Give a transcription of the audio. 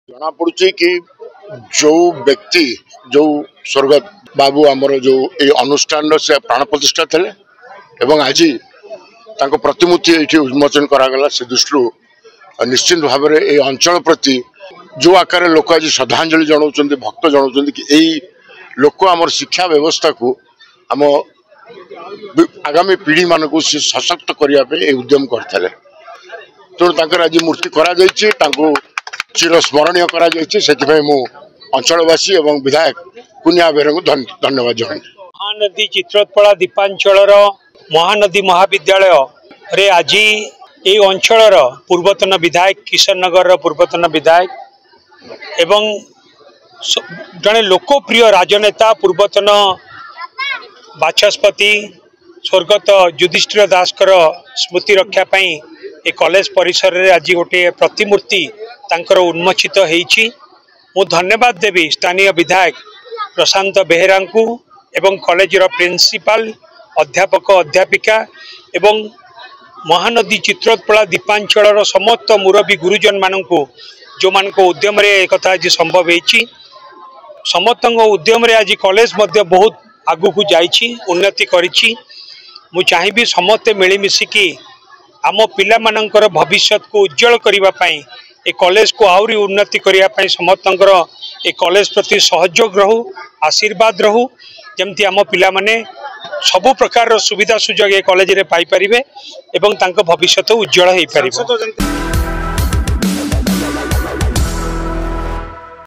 जना पड़ुछि कि जो व्यक्ति जो स्वर्गत बाबू आमर जो ये अनुष्ठान से प्राण प्रतिष्ठा थे एवं आज तांको प्रतिमूर्ति ये उन्मोचन करागला से दृष्टि निश्चित भाव में ये अंचल प्रति जो आकार लोक आज श्रद्धांजलि जनाऊँ भक्त जनाऊँ कि यही लोक आमर शिक्षा व्यवस्था को आम आगामी पीढ़ी मानक सशक्त करने उद्यम करते तेणु आज मूर्ति करा चिर स्मरणीय करा अंचलवासी एवं विधायक कुनिया बेहरा को धन्यवाद जनाऊँ। महानदी चित्रोत्पला दीपांचल महानदी महाविद्यालय रे आज ये अंचल पूर्वतन विधायक किशन नगर पूर्वतन विधायक एवं जड़े लोकप्रिय राजनेता पूर्वतन बाचस्पति स्वर्गत युधिष्ठिर दासकर स्मृति रक्षापी ए कॉलेज परिसर रे आज गोटे प्रतिमूर्ति तांकर उन्मोचित होईछि। मु धन्यवाद देवी स्थानीय विधायक प्रशांत बेहेरा को एवं कॉलेज प्रिंसिपल अध्यापक अध्यापिका एवं महानदी चित्रोत्पला दीपांचल समस्त मुरबी गुरुजन मानू जो मान उद्यम एक आज संभव होती समस्त उद्यम आज कॉलेज बहुत आगु को जाइछि उन्नति करिछि। मु चाहिए समस्ते मिलमिशिकी आम पिला मानकर भविष्य को उज्जवल करने ए कॉलेज को आहरी उन्नति करने समस्त ए कॉलेज प्रति सहयोग रहू आशीर्वाद रहू जमती आम पिला माने सबु प्रकार सुविधा सुजोग ए कॉलेज रे पाई परिबे एवं तांको भविष्य उज्जवल हो पारिबे।